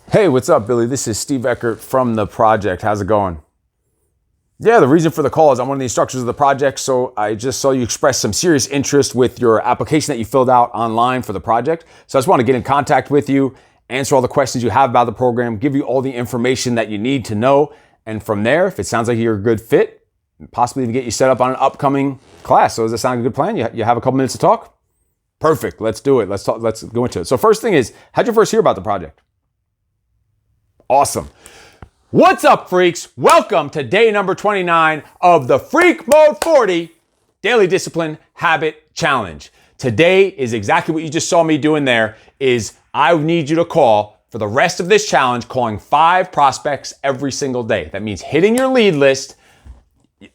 Hey, what's up, Billy? This is Steve Eckert from the project. How's it going? Yeah, the reason for the call is I'm one of the instructors of the project, so I just saw you express some serious interest with your application that you filled out online for the project. So I just want to get in contact with you, answer all the questions you have about the program, give you all the information that you need to know, and from there, if it sounds like you're a good fit, possibly even get you set up on an upcoming class. So does that sound like a good plan? You have a couple minutes to talk? Perfect. Let's do it. Let's talk. Let's go into it. So first thing is, how'd you first hear about the project? Awesome. What's up, freaks? Welcome to day number 29 of the Freak Mode 40 Daily Discipline Habit Challenge. Today is exactly what you just saw me doing there. Is I need you to call for the rest of this challenge, calling 5 prospects every single day. That means hitting your lead list,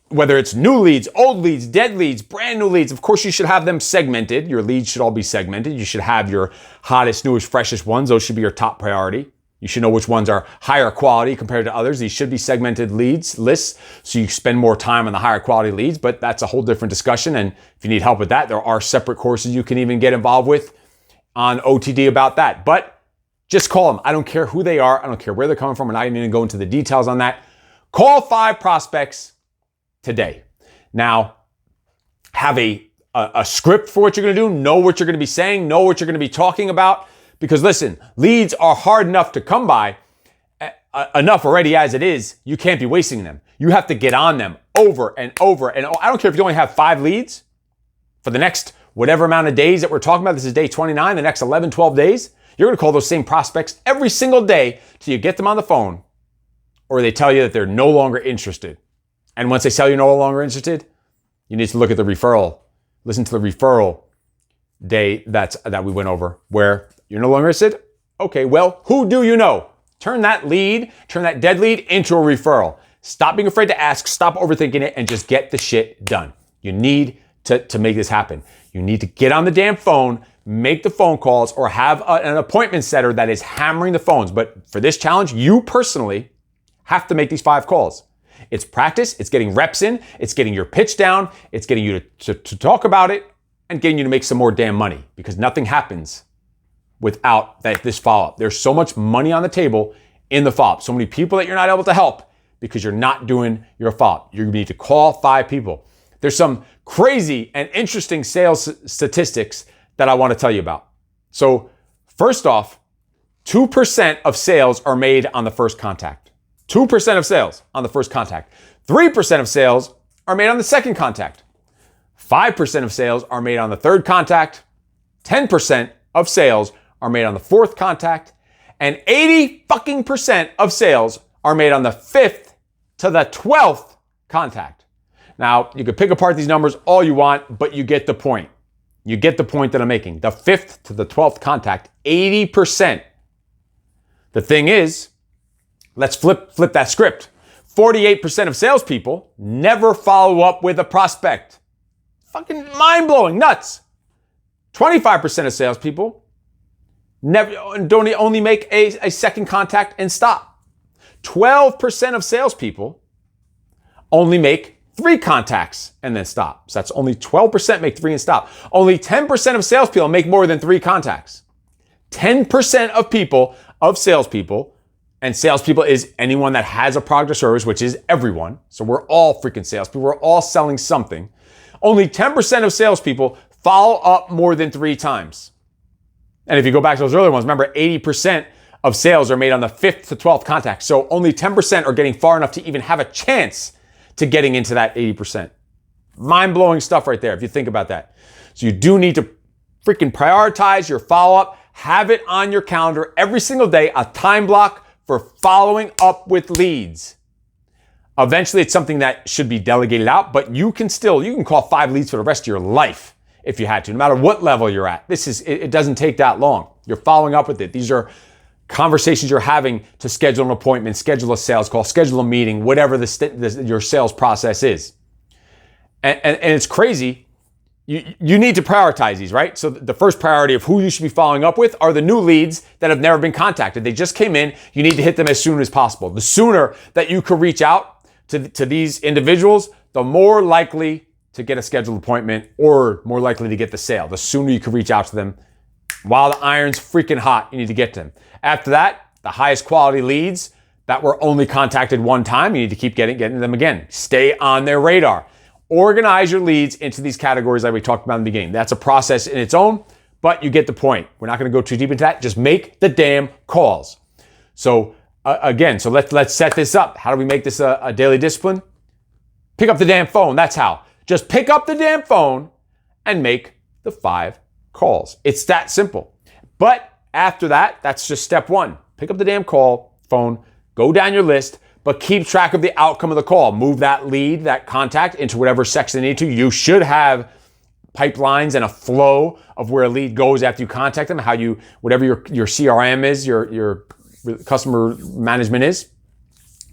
whether it's new leads, old leads, dead leads, brand new leads. Of course, you should have them segmented. Your leads should all be segmented. You should have your hottest, newest, freshest ones. Those should be your top priority. You should know which ones are higher quality compared to others. These should be segmented lists, so you spend more time on the higher quality leads, but that's a whole different discussion. And if you need help with that, there are separate courses you can even get involved with on OTD about that. But just call them. I don't care who they are. I don't care where they're coming from. We're not even going to go into the details on that. Call 5 prospects today. Now, have a script for what you're going to do. Know what you're going to be saying. Know what you're going to be talking about. Because listen, leads are hard enough to come by, enough already as it is. You can't be wasting them. You have to get on them over and over. And I don't care if you only have 5 leads for the next whatever amount of days that we're talking about. This is day 29, the next 11, 12 days. You're going to call those same prospects every single day till you get them on the phone or they tell you that they're no longer interested. And once they tell you no longer interested, you need to look at the referral. Listen to the referral day that we went over where you're no longer interested? Okay, well, who do you know? Turn that dead lead into a referral. Stop being afraid to ask, stop overthinking it, and just get the shit done. You need to make this happen. You need to get on the damn phone, make the phone calls, or have an appointment setter that is hammering the phones. But for this challenge, you personally have to make these 5 calls. It's practice, it's getting reps in, it's getting your pitch down, it's getting you to talk about it, and getting you to make some more damn money, because nothing happens without this follow-up. There's so much money on the table in the follow-up. So many people that you're not able to help because you're not doing your follow-up. You need to call 5 people. There's some crazy and interesting sales statistics that I want to tell you about. So first off, 2% of sales are made on the first contact. 2% of sales on the first contact. 3% of sales are made on the second contact. 5% of sales are made on the third contact. 10% of sales are made on the 4th contact, and 80% of sales are made on the 5th to the 12th contact. Now, you can pick apart these numbers all you want, but you get the point. You get the point that I'm making. The 5th to the 12th contact, 80%. The thing is, let's flip that script. 48% of salespeople never follow up with a prospect. Fucking mind-blowing, nuts. 25% of salespeople only make a second contact and stop. 12% of salespeople only make 3 contacts and then stop. So that's only 12% make 3 and stop. Only 10% of salespeople make more than 3 contacts. 10% of salespeople, and salespeople is anyone that has a product or service, which is everyone. So we're all freaking salespeople. We're all selling something. Only 10% of salespeople follow up more than 3 times. And if you go back to those earlier ones, remember 80% of sales are made on the 5th to 12th contact. So only 10% are getting far enough to even have a chance to getting into that 80%. Mind-blowing stuff right there if you think about that. So you do need to freaking prioritize your follow-up. Have it on your calendar every single day, a time block for following up with leads. Eventually, it's something that should be delegated out, but you can call 5 leads for the rest of your life if you had to, no matter what level you're at. It doesn't take that long. You're following up with it. These are conversations you're having to schedule an appointment, schedule a sales call, schedule a meeting, whatever your sales process is. And it's crazy. You need to prioritize these, right? So the first priority of who you should be following up with are the new leads that have never been contacted. They just came in. You need to hit them as soon as possible. The sooner that you can reach out to these individuals, the more likely to get a scheduled appointment or more likely to get the sale. The sooner you can reach out to them while the iron's freaking hot, you need to get to them. After that, The highest quality leads that were only contacted one time, you need to keep getting them again. Stay on their radar. Organize your leads into these categories like we talked about in the beginning. That's a process in its own, but you get the point. We're not going to go too deep into that. Just make the damn calls. So again, let's set this up. How do we make this a daily discipline? Pick up the damn phone. That's how. Just pick up the damn phone and make the 5 calls. It's that simple. But after that, that's just step 1. Pick up the damn phone, go down your list, but keep track of the outcome of the call. Move that lead, that contact into whatever section they need to. You should have pipelines and a flow of where a lead goes after you contact them, whatever your CRM is, your customer management is.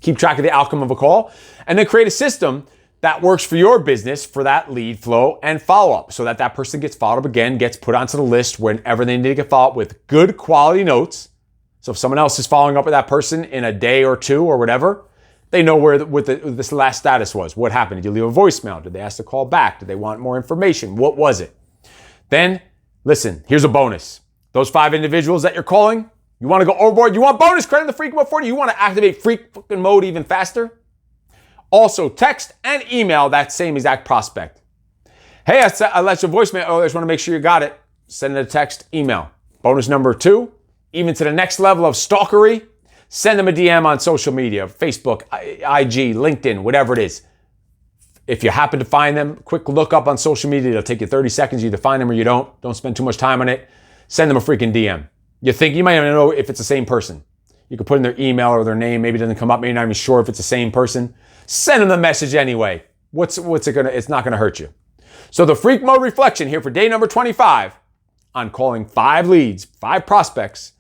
Keep track of the outcome of a call, and then create a system that works for your business for that lead flow and follow-up so that person gets followed up again, gets put onto the list whenever they need to get followed up with good quality notes. So if someone else is following up with that person in a day or 2 or whatever, they know what this last status was. What happened? Did you leave a voicemail? Did they ask to call back? Did they want more information? What was it? Then, listen, here's a bonus. Those 5 individuals that you're calling, you want to go overboard? You want bonus credit in the Freak Mode 40? You want to activate Freak fucking Mode even faster? Also, text and email that same exact prospect. Hey, I left your voicemail. I just want to make sure you got it. Send a text, email. Bonus number 2, even to the next level of stalkery, send them a DM on social media, Facebook, IG, LinkedIn, whatever it is. If you happen to find them, quick look up on social media. It'll take you 30 seconds. You either find them or you don't. Don't spend too much time on it. Send them a freaking DM. You might even know if it's the same person. You could put in their email or their name. Maybe it doesn't come up. Maybe you're not even sure if it's the same person. Send them the message anyway. It's not gonna hurt you. So the Freak Mode reflection here for day number 25 on calling 5 leads, 5 prospects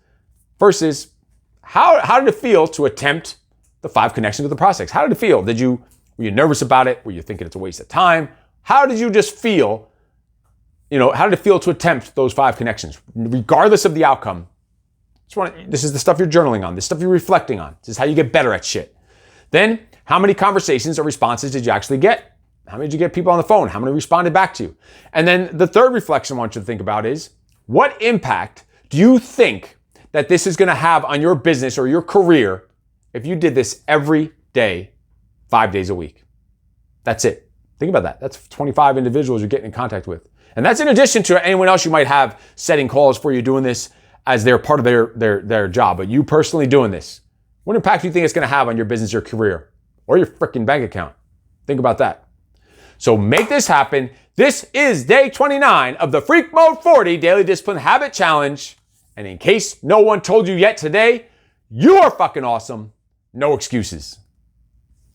versus how did it feel to attempt the 5 connections with the prospects? How did it feel? Were you nervous about it? Were you thinking it's a waste of time? How did you just feel? How did it feel to attempt those 5 connections? Regardless of the outcome, this is the stuff you're journaling on, this stuff you're reflecting on. This is how you get better at shit. Then, how many conversations or responses did you actually get? How many did you get people on the phone? How many responded back to you? And then the third reflection I want you to think about is, what impact do you think that this is going to have on your business or your career if you did this every day, 5 days a week? That's it. Think about that. That's 25 individuals you're getting in contact with. And that's in addition to anyone else you might have setting calls for you, doing this as they're part of their job. But you personally doing this, what impact do you think it's going to have on your business, your career, or your freaking bank account? Think about that. So make this happen. This is day 29 of the Freak Mode 40 Daily Discipline Habit Challenge. And in case no one told you yet today, you are fucking awesome. No excuses.